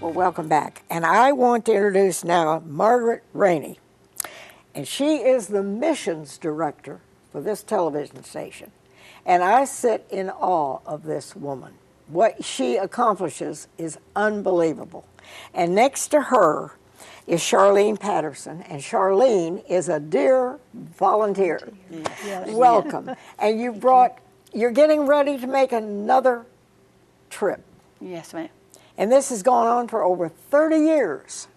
Well, welcome back. And I want to introduce now Margaret Rainey. And she is the missions director for this television station. And I sit in awe of this woman. What she accomplishes is unbelievable. And next to her is Charlene Patterson. And Charlene is a dear volunteer. Yes. Welcome. And you're getting ready to make another trip. Yes, ma'am. And this has gone on for over 30 years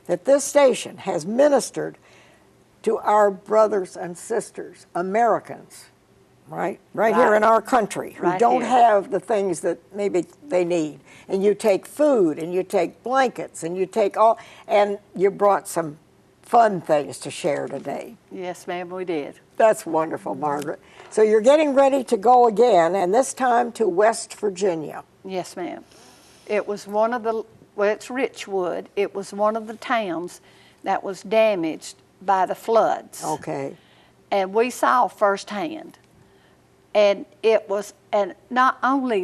that this station has ministered to our brothers and sisters, Americans, right here in our country, who don't have the things that maybe they need. And you take food, and you take blankets, and you take and you brought some fun things to share today. Yes, ma'am, we did. That's wonderful, Margaret. So you're getting ready to go again, and this time to West Virginia. Yes, ma'am. It was one of the, well, it's Richwood. It was one of the towns that was damaged by the floods. Okay. And we saw firsthand. And it was, and not only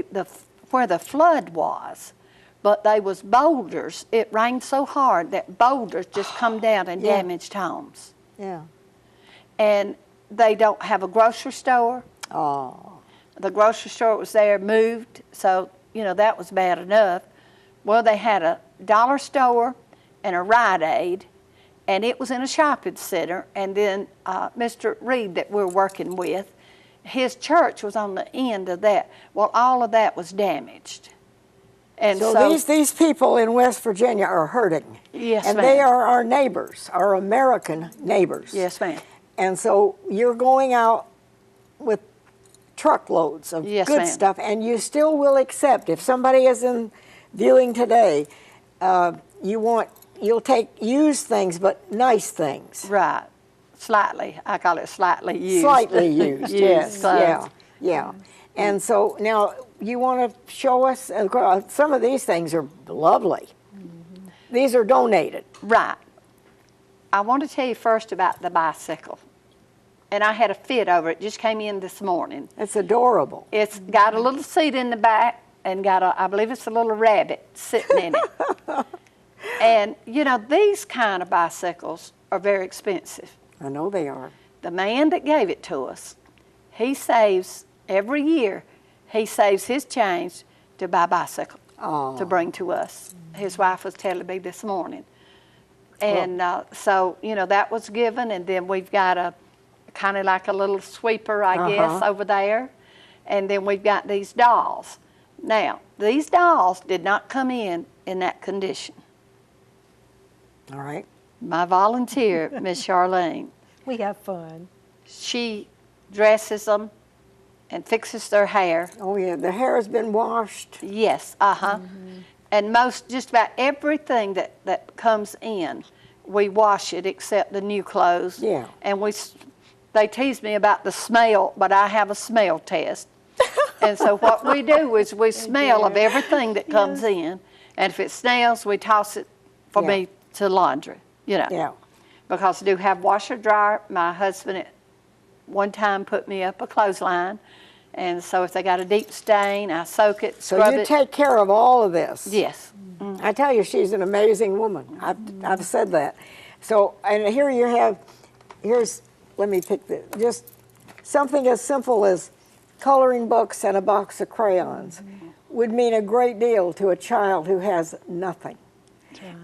where the flood was, but they was boulders. It rained so hard that boulders just come down and damaged homes. Yeah. And they don't have a grocery store. Oh. The grocery store was there, moved, so, you know, that was bad enough. Well, they had a dollar store and a Rite Aid, and it was in a shopping center. And then Mr. Reed that we're working with, his church was on the end of that. Well, all of that was damaged. And so these people in West Virginia are hurting. Yes, and ma'am. they are our neighbors, our American neighbors. Yes, ma'am. And so you're going out with truckloads of good stuff, and you still will accept, if somebody is in viewing today, you'll take used things, but nice things. Right. Slightly. I call it slightly used. Slightly used, yes. Clothes. Yeah. And so now you want to show us, some of these things are lovely. Mm-hmm. These are donated. Right. I want to tell you first about the bicycle. And I had a fit over it, just came in this morning. It's adorable. It's got a little seat in the back and got I believe it's a little rabbit sitting in it. And, you know, these kind of bicycles are very expensive. I know they are. The man that gave it to us, he saves, every year, he saves his change to buy a bicycle to bring to us. His wife was telling me this morning. And so, you know, that was given, and then we've got a kind of like a little sweeper, I guess, over there. And then we've got these dolls. Now, these dolls did not come in that condition. All right. My volunteer, Miss Charlene. We have fun. She dresses them and fixes their hair. Oh, yeah, the hair has been washed. Yes, And just about everything that comes in, we wash it except the new clothes. Yeah. And they tease me about the smell, but I have a smell test. And so what we do is we smell of everything that comes in, and if it smells, we toss it for me to laundry, you know. Yeah. Because I do have washer dryer. My husband at one time put me up a clothesline, and so if they got a deep stain, I soak it, scrub it. So you take care of all of this. Yes. I tell you, she's an amazing woman. I've said that. So, and here you have, let me pick this, just something as simple as coloring books and a box of crayons would mean a great deal to a child who has nothing.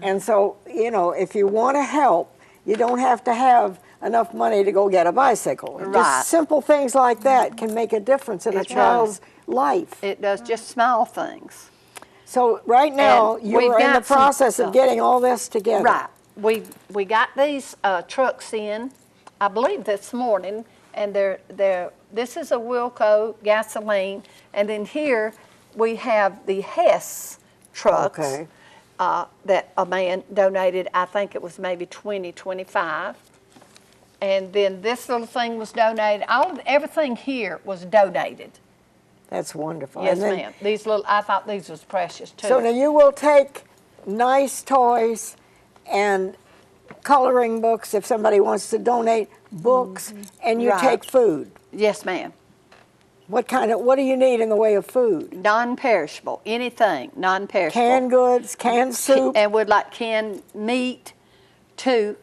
And so, you know, if you want to help, you don't have to have enough money to go get a bicycle. Right. Just simple things like that can make a difference in a child's life. It does, just small things. So right now, And you're in the process of getting all this together. Right. We got these trucks in, I believe this morning, and this is a Wilco gasoline, and then here we have the Hess trucks. Okay. That a man donated, I think it was maybe 25. And then this little thing was donated. Everything here was donated. That's wonderful. Yes, ma'am. I thought these was precious too. So now you will take nice toys and coloring books if somebody wants to donate books, and you take food. Yes, ma'am. What do you need in the way of food? Non-perishable, anything, non-perishable. Canned goods, canned soup. And would like canned meat too.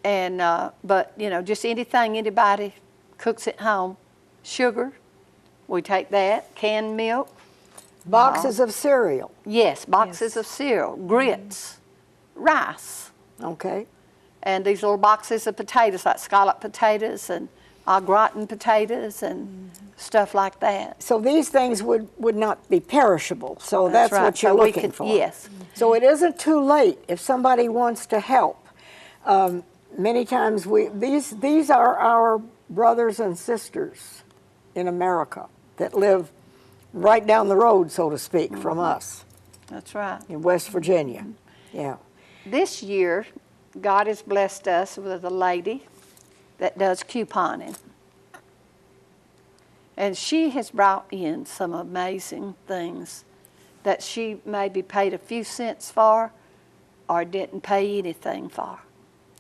And, but, you know, just anything anybody cooks at home. Sugar, we take that. Canned milk. Boxes of cereal. Yes, boxes of cereal. Grits, rice. Okay. And these little boxes of potatoes, like scallop potatoes and au gratin potatoes and stuff like that. So these things would not be perishable. So that's right. what you're So we looking could- for. yes. So it isn't too late if somebody wants to help. Many times these are our brothers and sisters in America that live right down the road, so to speak, from us That's right. in West Virginia. Yeah. This year, God has blessed us with a lady that does couponing. And she has brought in some amazing things that she maybe paid a few cents for or didn't pay anything for.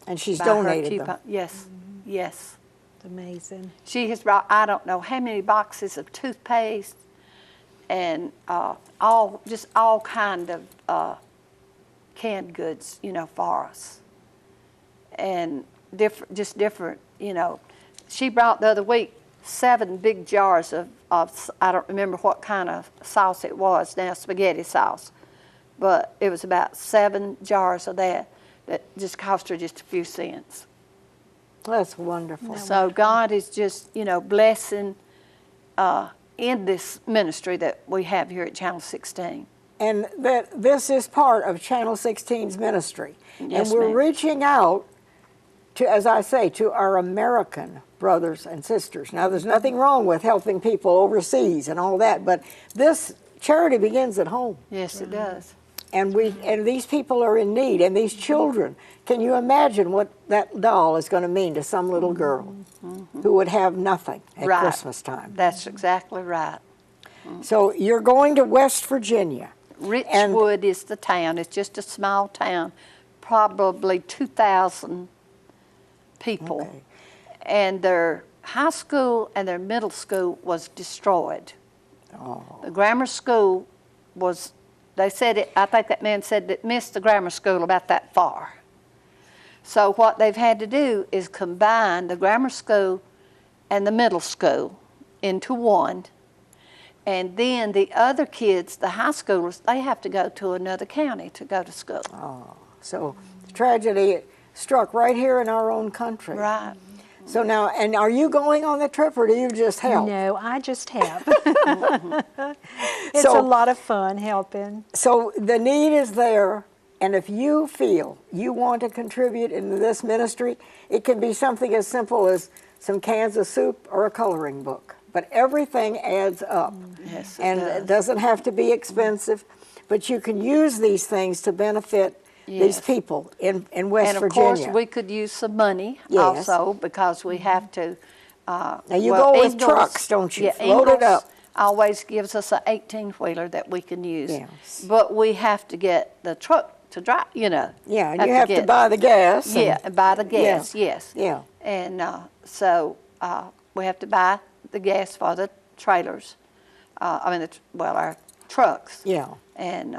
And she's by her donated them. coupon. Yes, yes. It's amazing. She has brought, I don't know how many boxes of toothpaste and all kind of canned goods, you know, for us. And different, you know. She brought the other week 7 big jars of I don't remember what kind of sauce it was now, spaghetti sauce. But it was about 7 jars of that just cost her just a few cents. That's wonderful. So God is just, you know, blessing in this ministry that we have here at Channel 16. And that this is part of Channel 16's ministry. Yes, and we're ma'am. reaching out to, as I say, to our American brothers and sisters. Now, there's nothing wrong with helping people overseas and all that, but this charity begins at home. Yes, it does. And these people are in need, and these children. Can you imagine what that doll is going to mean to some little girl who would have nothing at Right. Christmas time? That's exactly right. So you're going to West Virginia. Richwood is the town. It's just a small town, probably 2,000 people. Okay. And their high school and their middle school was destroyed. Oh. The grammar school was, they said it, I think that man said that missed the grammar school about that far. So what they've had to do is combine the grammar school and the middle school into one. And then the other kids, the high schoolers, they have to go to another county to go to school. Oh, so tragedy struck right here in our own country. Right. So now, and are you going on the trip, or do you just help? No, I just help. It's So- a lot of fun helping. So the need is there, and if you feel you want to contribute into this ministry, it can be something as simple as some cans of soup or a coloring book. But everything adds up. Yes, it And does. it doesn't have to be expensive, but you can use these things to benefit these Yes. people in West And of Virginia. course, we could use some money Yes. also because we have to. Now you go with trucks, don't you? Yeah, Load it Ingalls up. always gives us an 18-wheeler that we can use. Yes. But we have to get the truck to drive, you know. Yeah, and you have to buy the gas. and- Yeah, and buy the gas, yes. Yeah. And so we have to buy the gas for the trailers. Our trucks. Yeah. And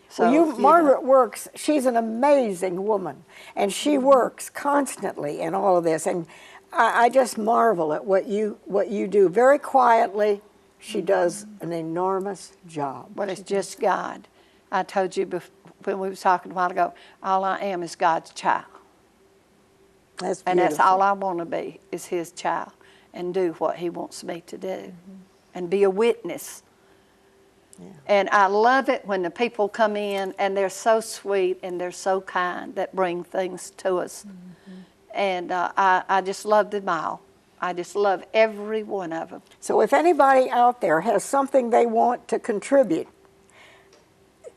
so Well, you know. Margaret works, she's an amazing woman, and she works constantly in all of this, and I just marvel at what you do. Very quietly, she does an enormous job. But it's just God. I told you when we were talking a while ago, all I am is God's child. That's And beautiful. that's all I want to be, is his child, and do what he wants me to do, and be a witness. And I love it when the people come in and they're so sweet and they're so kind that bring things to us. And I just love them all. I just love every one of them. So if anybody out there has something they want to contribute,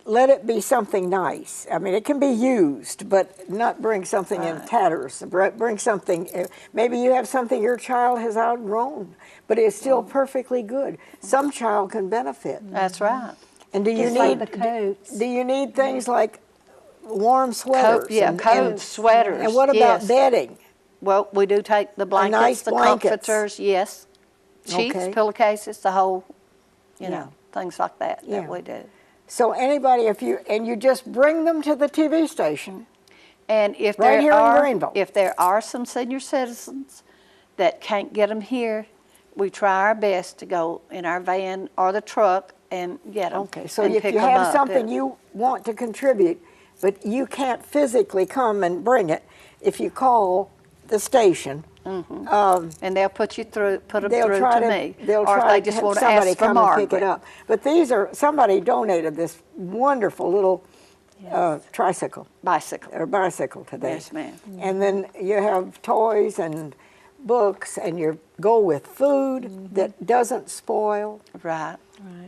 let it be something nice. I mean, it can be used, but not bring something in tatters. Bring something, maybe you have something your child has outgrown, but it's still perfectly good. Some child can benefit. That's right. And do you Just like need the coats. Do you need things like warm sweaters? Coats, sweaters. And what about yes. bedding? Well, we do take the blankets, nice the blankets. comforters, yes. sheets, Okay. pillowcases, the whole, you Yeah. know, things like that Yeah. that we do. So anybody, if you just bring them to the TV station. And if Right here in Greenville. if there are some senior citizens that can't get them here, we try our best to go in our van or the truck and get them. Okay, so and if pick you 'em have up. something you want to contribute, but you can't physically come and bring it, if you call the station, and they'll put them they'll through try to to, me. they'll or if try they to just have want to somebody ask for come and pick it Margaret. up. But somebody donated this wonderful little tricycle Bicycle. or bicycle today. Yes, ma'am. And then you have toys and books, and you go with food that doesn't spoil, Right.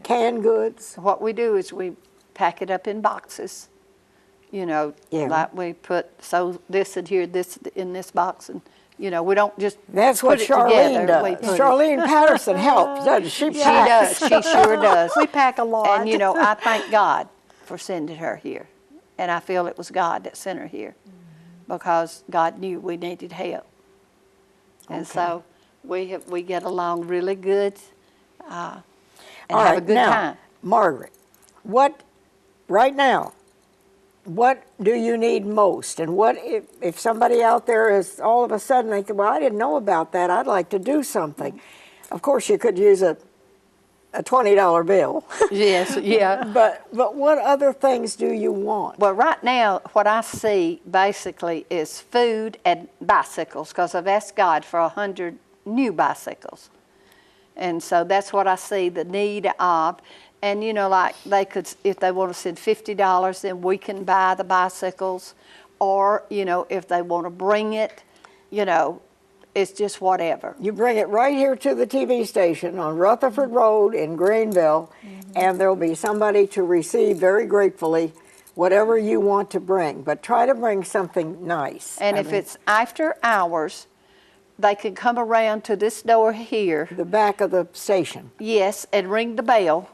canned goods. What we do is we pack it up in boxes. You know, Yeah. like we put this in here, this in this box, and you know, we don't just That's what put it Charlene together. We does. put it- Charlene Patterson helps, doesn't she? She does. She sure does. We pack a lot. And you know, I thank God for sending her here, and I feel it was God that sent her here, because God knew we needed help, and so we get along really good, and All have a right, good now, time. Margaret, what do you need most? And what if somebody out there is all of a sudden they think, well, I didn't know about that, I'd like to do something. Of course, you could use a $20 bill. Yes, yeah. But what other things do you want? Well, right now, what I see basically is food and bicycles, because I've asked God for 100 new bicycles. And so that's what I see the need of. And, you know, like they could, if they want to send $50, then we can buy the bicycles. Or, you know, if they want to bring it, you know, it's just whatever. You bring it right here to the TV station on Rutherford Road in Greenville, and there'll be somebody to receive very gratefully whatever you want to bring. But try to bring something nice. And I if mean, it's after hours, they can come around to this door here. the back of the station. Yes, and ring the bell,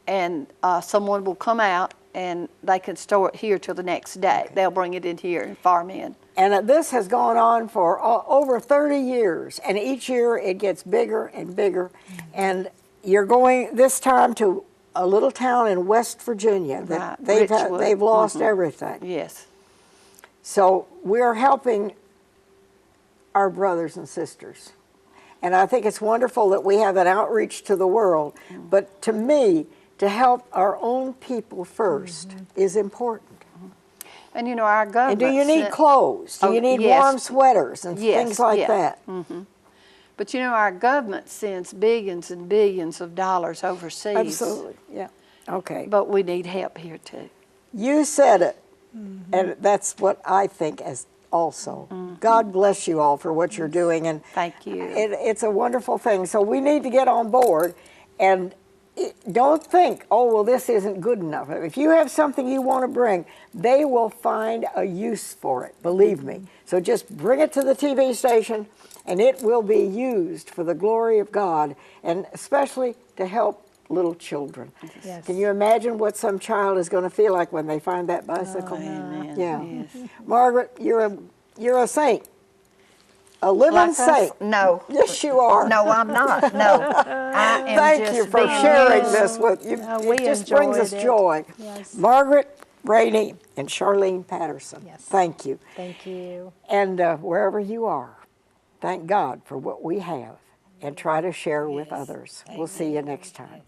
and someone will come out, and they can store it here till the next day. They'll bring it in here and farm in. And this has gone on for over 30 years, and each year it gets bigger and bigger. And you're going this time to a little town in West Virginia that Right, Richwood. they've lost everything. Yes. So we're helping our brothers and sisters. And I think it's wonderful that we have an outreach to the world. But to me, to help our own people first is important. And you know, our And government. do you need sent- clothes? Do Oh, you need yes. warm sweaters and Yes, things like yeah. that? But you know, our government sends billions and billions of dollars overseas. Absolutely, yeah. Okay. But we need help here too. You said it, and that's what I think as also. God bless you all for what you're doing, and Thank you. it's a wonderful thing. So we need to get on board, and don't think, oh, well, this isn't good enough. If you have something you want to bring, they will find a use for it, believe me. So just bring it to the TV station, and it will be used for the glory of God, and especially to help little children. Yes. Can you imagine what some child is going to feel like when they find that bicycle? Amen. Yeah. Yes. Margaret, you're a saint. A living Like us? saint. No. Yes, you are. No, I'm not. No. I am Thank just you for being sharing used. this with you. we It just brings us enjoyed it. joy. Yes. Margaret, Rainey, and Charlene Patterson. Yes. Thank you. Thank you. And wherever you are, thank God for what we have and try to share with others. We'll see you next time.